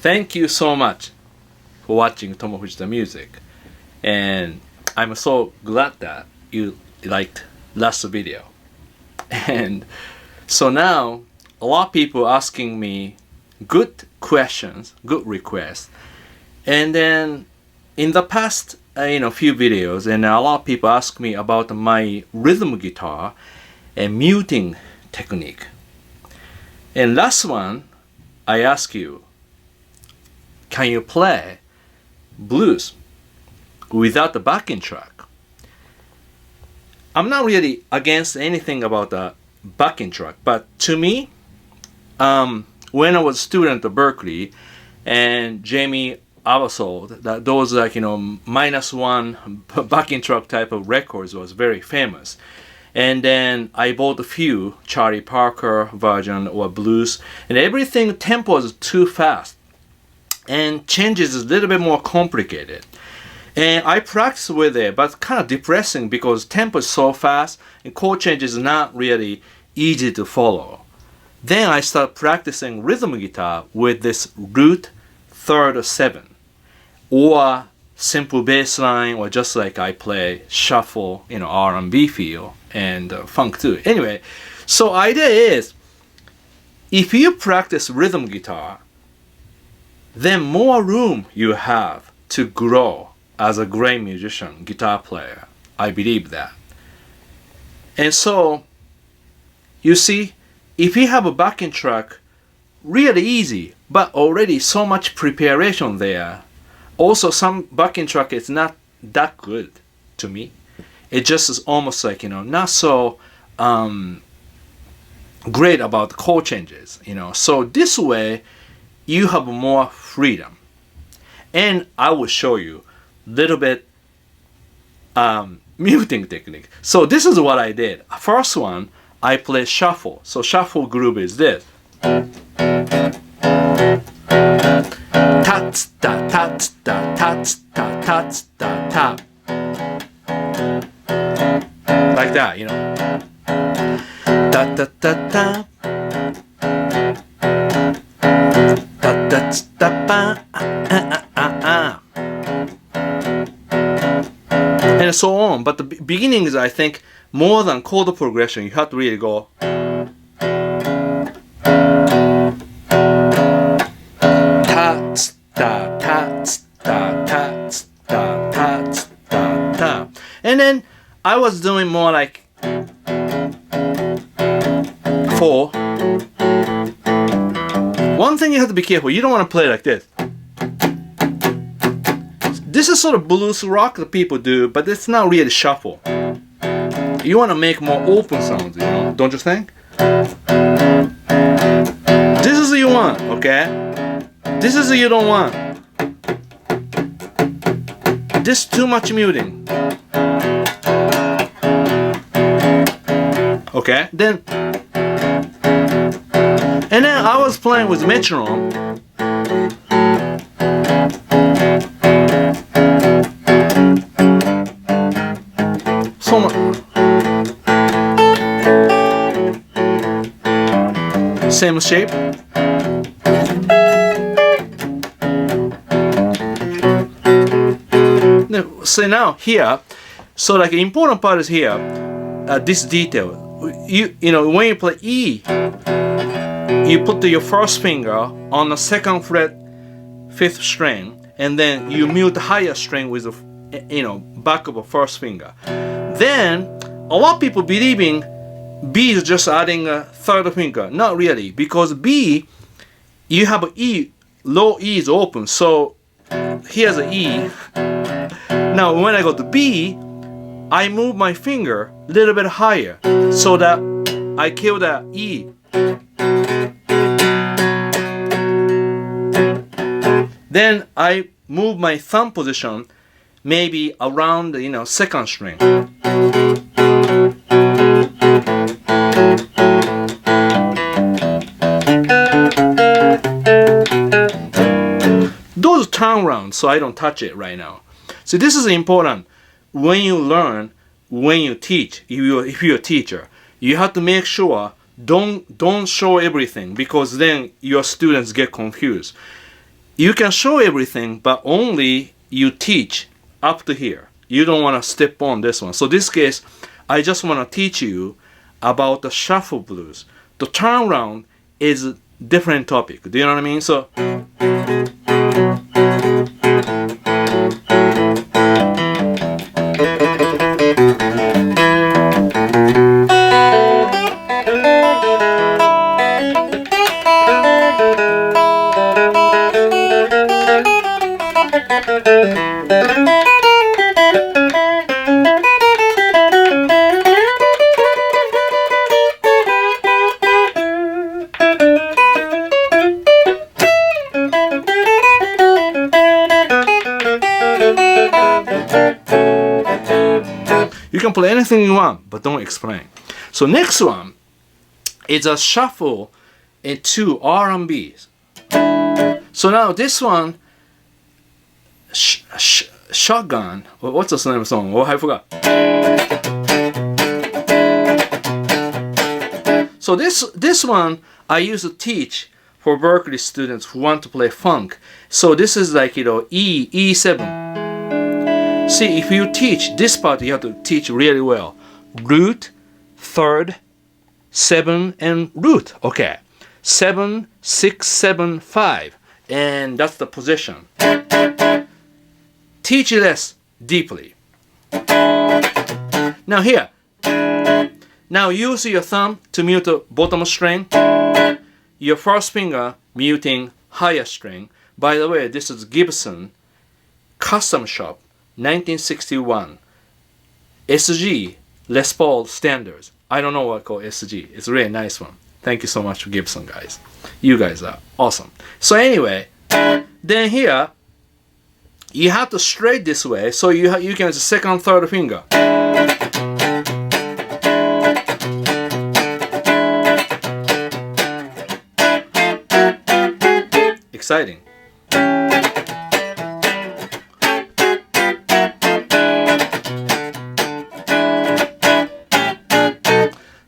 Thank you so much for watching Tomo Fujita music, and I'm so glad that you liked last video. And so now a lot of people asking me good questions, good requests, and then in the past few videos, and a lot of people ask me about my rhythm guitar and muting technique. And last one, I ask you, can you play blues without the backing track? I'm not really against anything about the backing track, but to me, when I was a student at Berkeley, and Jamie Abasold, that those -1 backing track type of records was very famous. And then I bought a few Charlie Parker version or blues, and everything tempo is too fast, and changes is a little bit more complicated. And I practice with it, but kind of depressing because tempo is so fast and chord changes is not really easy to follow. Then I start practicing rhythm guitar with this root third 7, or simple bass line, or just like I play shuffle, R&B feel and funk too. Anyway, so idea is, if you practice rhythm guitar, then more room you have to grow as a great musician, guitar player. I believe that. And so, you see, if you have a backing track, really easy, but already so much preparation there. Also, some backing track is not that good to me. It just is almost like, not so great about chord changes, So this way, you have more freedom. And I will show you a little bit muting technique. So this is what I did. First one, I play shuffle. So shuffle groove is this. Tats ta tats ta tats ta tats ta ta. Like that, Ta ta ta ta. And so on. But the beginning is, I think, more than chord progression. You have to really go. Ta ta ta ta ta ta ta ta. And then I was doing more like 4. One thing you have to be careful, you don't want to play like this. this is sort of blues rock that people do, but it's not really shuffle. You want to make more open sounds, you know, don't you think? This is what you want, okay? This is what you don't want. This too much muting. Okay, then, and then I was playing with metronome. So much. Same shape. So now here, so like important part is here, this detail. You know, when you play E, you put your first finger on the second fret, 5th string, and then you mute the higher string with the, you know, back of the first finger. Then a lot of people believing B is just adding a 3rd finger. Not really, because B, you have an E, low E is open, so here's an E. Now when I go to B, I move my finger a little bit higher so that I kill that E. Then I move my thumb position maybe around, you know, 2nd string. Those turnarounds, so I don't touch it right now. So this is important. When you learn, when you teach, if you're a teacher, you have to make sure don't show everything, because then your students get confused. You can show everything, but only you teach up to here. You don't want to step on this one. So this case, I just want to teach you about the shuffle blues. The turnaround is a different topic. Do you know what I mean? So you can play anything you want, but don't explain. So next one is a shuffle in 2 R&Bs. So now this one, Shotgun. What's the name of the song? Oh, I forgot. So this one I used to teach for Berkeley students who want to play funk. So this is like, you know, E7. See, if you teach this part, you have to teach really well. Root, 3rd, 7, and root. Okay, 7, 6, 7, 5, and that's the position. Teach this deeply. Now here, now use your thumb to mute the bottom string. Your first finger muting higher string. By the way, this is Gibson Custom Shop 1961 SG Les Paul Standards. I don't know what I call SG. It's a really nice one. Thank you so much for Gibson, guys. You guys are awesome. So anyway, then here you have to straight this way, so you can use the 2nd, 3rd finger. Exciting.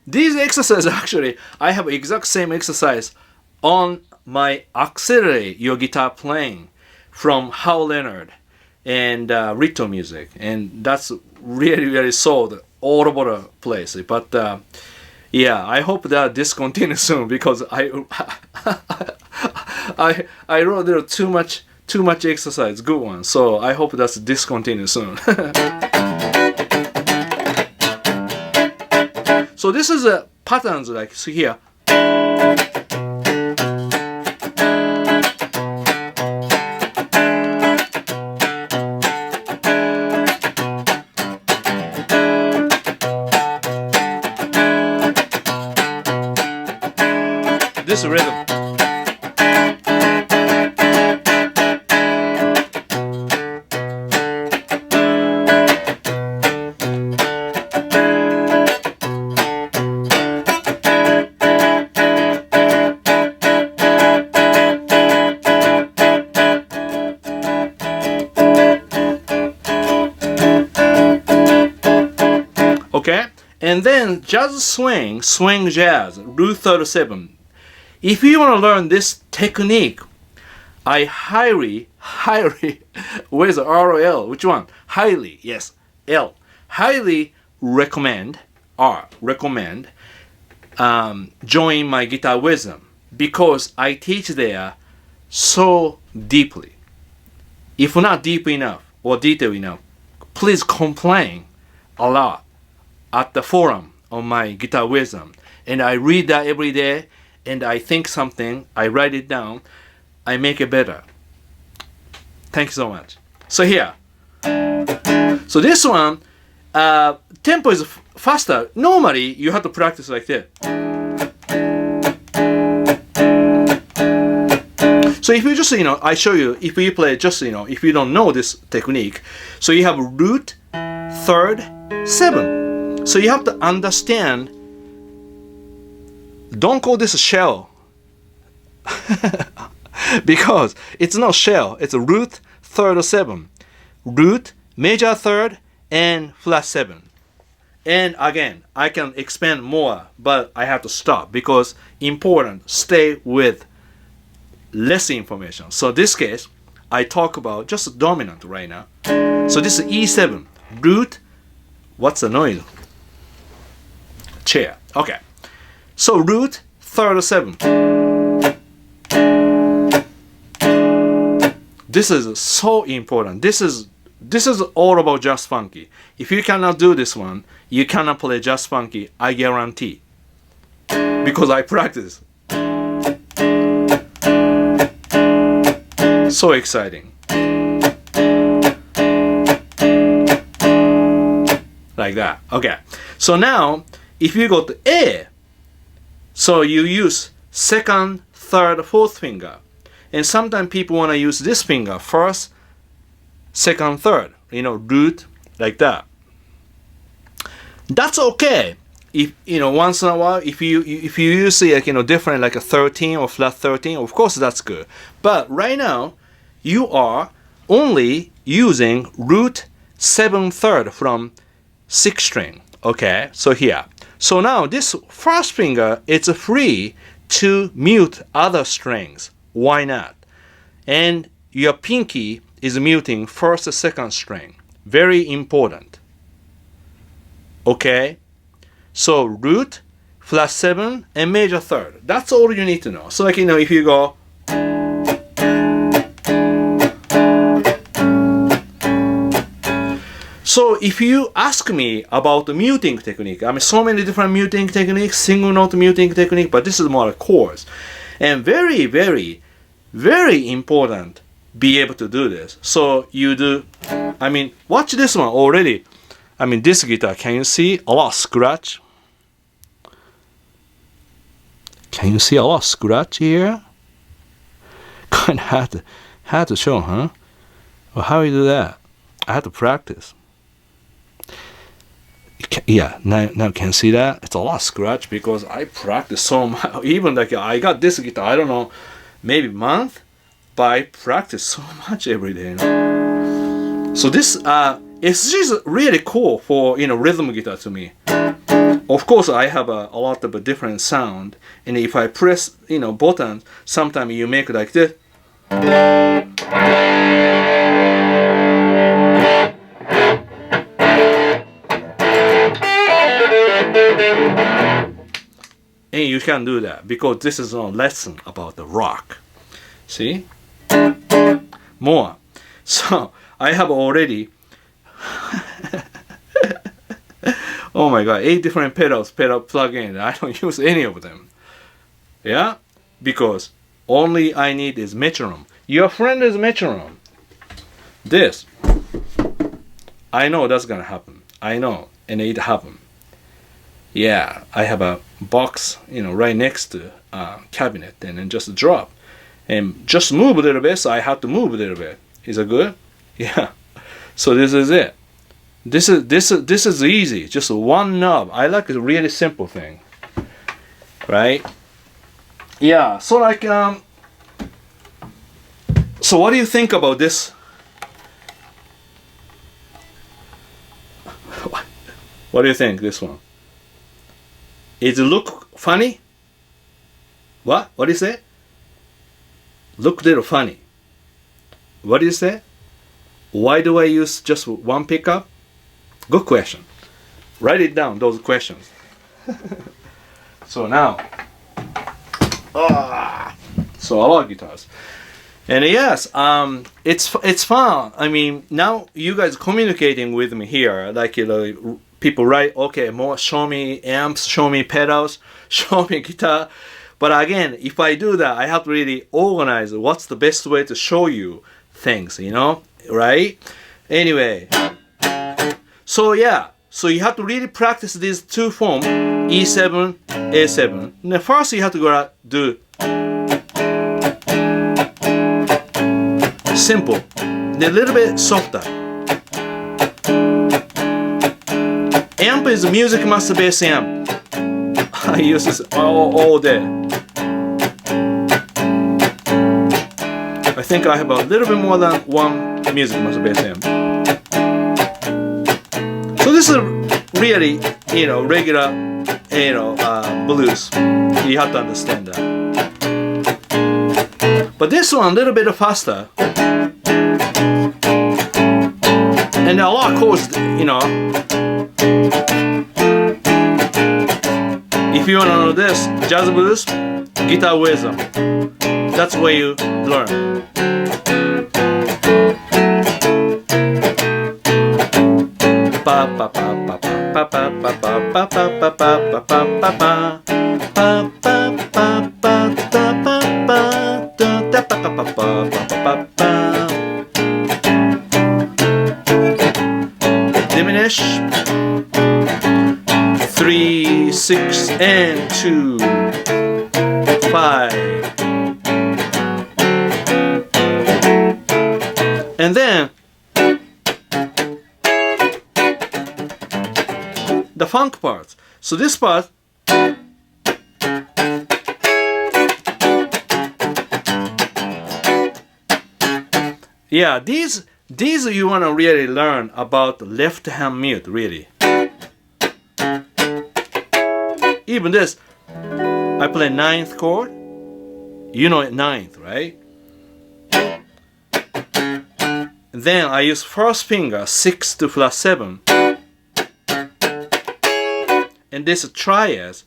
These exercises, actually, I have exact same exercise on my Accelerate Your Guitar Playing from Hal Leonard and Rito Music, and that's really sold all over the place. But yeah, I hope that this continues soon, because I wrote there too much exercise, good one. So I hope that's discontinued soon. So this is a patterns like so here. this rhythm. Okay, and then jazz swing, swing jazz, Route 37. If you want to learn this technique, I highly, where's the R or L? Which one? Highly, yes, L. Highly recommend, join my guitar wisdom, because I teach there so deeply. If not deep enough or detailed enough, please complain a lot at the forum on my guitar wisdom, and I read that every day, and I think something, I write it down, I make it better. Thank you so much. So here, so this one, tempo is faster. Normally you have to practice like that. So if you just, I show you, if you play just, if you don't know this technique, so you have root, third, 7. So you have to understand, don't call this a shell, because it's not shell, it's a root, third, 7. Root, major third, and flat 7. And again, I can expand more, but I have to stop, because important, stay with less information. So this case, I talk about just dominant right now. So this is E7, root, what's the noise? Chair. Okay. So root, third, 7. This is so important. This is all about jazz funky. If you cannot do this one, you cannot play jazz funky, I guarantee. Because I practice. So exciting. Like that. Okay. So now, if you go to A, so you use second, third, fourth finger. And sometimes people want to use this finger, first, second, third, root, like that. That's okay. If, once in a while, if you use it, different, like a 13 or flat 13, of course that's good. But right now, you are only using root 7 third from 6th string. Okay, so here. So now this first finger, it's free to mute other strings. Why not? And your pinky is muting first and second string. Very important. Okay? So root, flat 7, and major third. That's all you need to know. So if you go, so if you ask me about the muting technique, so many different muting techniques, single note muting technique, but this is more like chords. And very, very, very important be able to do this. So you do, watch this one already. This guitar, can you see a lot of scratch? Can you see a lot of scratch here? Kind of had to show, huh? Well, how do you do that? I had to practice. Yeah, now can you see that? It's a lot of scratch because I practice so much. Even I got this guitar, I don't know, maybe a month, but I practice so much every day. So this it's just really cool for rhythm guitar to me. Of course, I have a lot of a different sound, and if I press buttons, sometimes you make like this. And you can do that because this is a lesson about the rock. See? More. So I have already oh my god, 8 different pedals plug in. I don't use any of them. Yeah? Because only I need is metronome. Your friend is metronome. This. I know that's gonna happen. I know. And it happened. Yeah, I have a box, right next to cabinet and then just drop. And just move a little bit, so I have to move a little bit. Is it good? Yeah. So this is it. This is easy. Just one knob. I like a really simple thing. Right? Yeah. So like so what do you think about this? What do you think, this one? Is it look funny? What? What do you say? Look a little funny. What do you say? Why do I use just one pickup? Good question. Write it down, those questions. So now, so I love guitars. And yes, it's fun. I mean, now you guys communicating with me here, like, you know, people write, okay, more show me amps, show me pedals, show me guitar. But again, if I do that, I have to really organize what's the best way to show you things, you know, right? Anyway, so yeah, so you have to really practice these two forms, E7, A7. Now first you have to go do simple, then a little bit softer. Amp is a Musicmaster bass amp. I use this all day. I think I have a little bit more than one Musicmaster bass amp. So this is really, you know, regular, you know, blues. You have to understand that. But this one a little bit faster. And a lot of chords, you know. If you want to know this, jazz blues, guitar wisdom. That's where you learn. Diminish. 3, 6, and 2, 5. And then the funk part. So this part, yeah, these you want to really learn about the left hand mute, really. Even this, I play 9th chord. You know it, 9th, right? And then I use first finger 6 to flat 7. And this triads,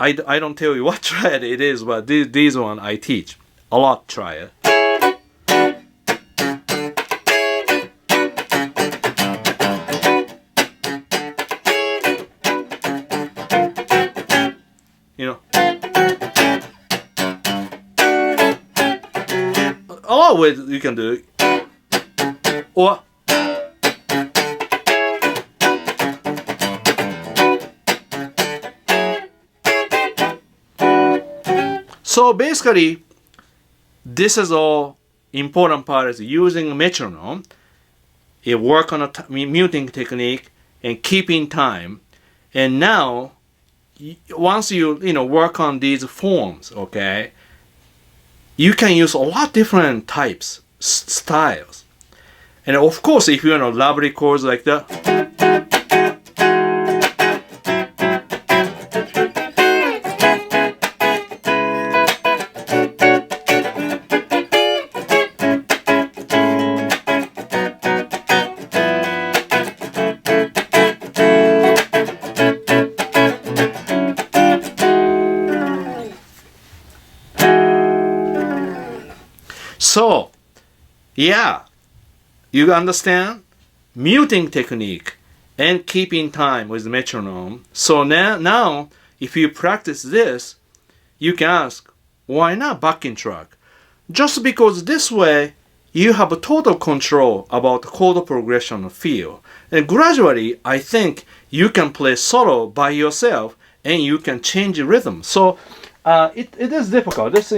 I don't tell you what triad it is, but these one I teach a lot triad. You know, a lot of ways you can do it. Or so basically, this is all important part is using metronome. You work on a muting technique and keeping time. And now, once you work on these forms, okay, you can use a lot of different types, styles. And of course, if you want lovely chords like that, so yeah, you understand muting technique and keeping time with the metronome. So now if you practice this, you can ask, why not backing track? Just because this way you have a total control about the chord progression and feel. And gradually, I think you can play solo by yourself and you can change the rhythm. So it is difficult. This,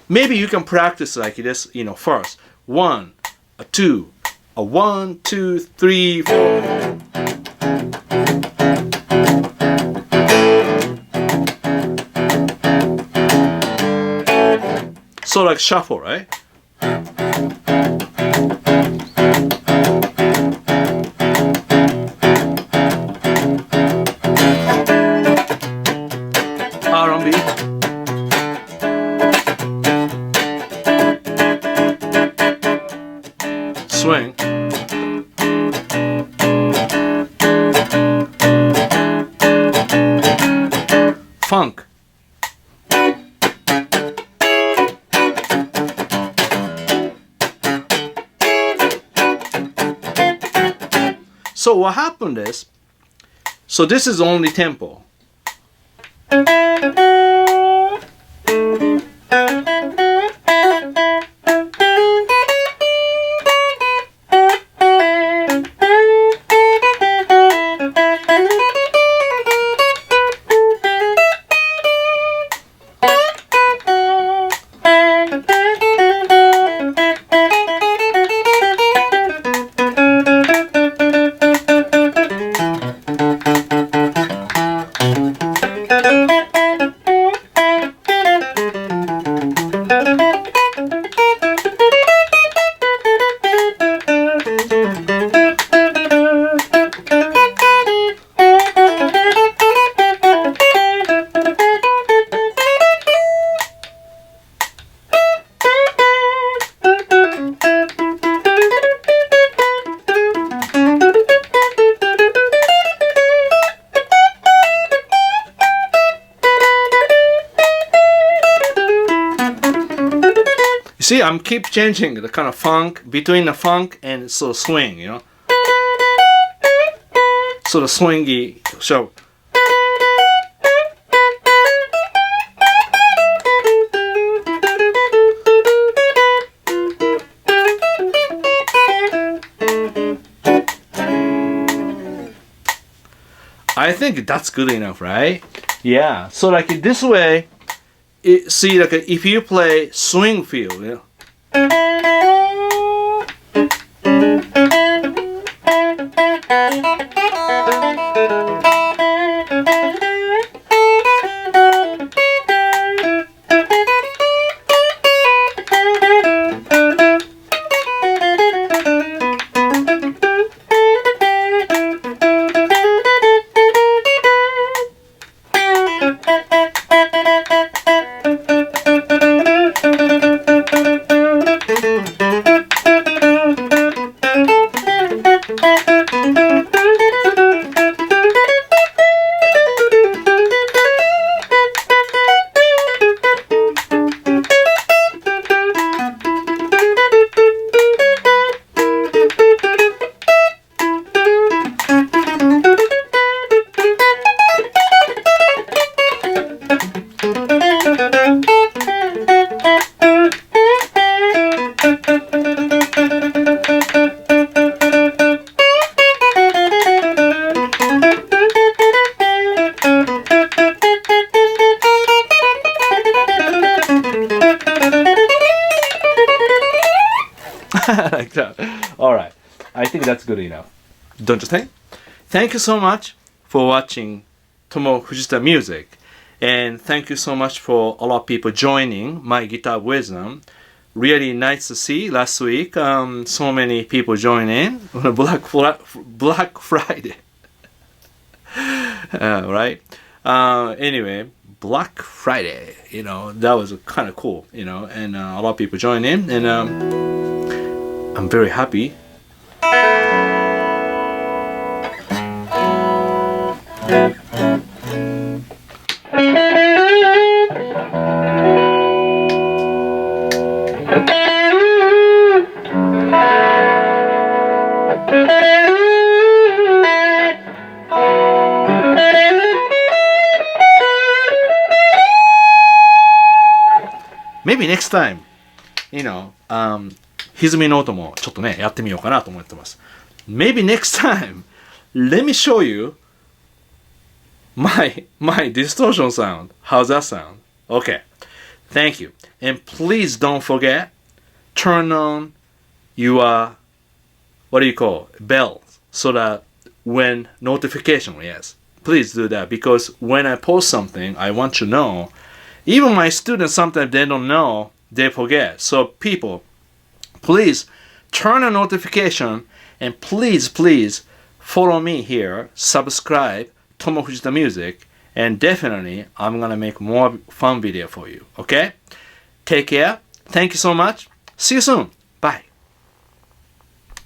maybe you can practice like this, first. 1, 2, 1, 2, 3, 4. So like shuffle, right? R&B. Swing. Funk. So what happened is, so this is only tempo. See, I'm keep changing the kind of funk between the funk and so swing, So the swingy, so. I think that's good enough, right? Yeah. So like this way. See, like if you play swing feel, like that. All right, I think that's good enough, don't you think? Thank you so much for watching Tomo Fujita Music, and thank you so much for a lot of people joining my guitar wisdom. Really nice to see last week. So many people join in on a Black Friday. Right? Anyway, Black Friday. That was kind of cool. And a lot of people join in, and I'm very happy. Maybe next time, 歪みの音もちょっとね、やってみようかなと思ってます。Maybe next time, let me show you my distortion sound. How's that sound? Okay. Thank you. And please don't forget, turn on your, what do you call it, bell, so that when notification, yes, please do that, because when I post something, I want to know. Even my students, sometimes they don't know, they forget. So people, please turn on notification, and please follow me here, subscribe, Tomo Fujita Music, and definitely I'm gonna make more fun video for you. Okay? Take care. Thank you so much. See you soon. Bye.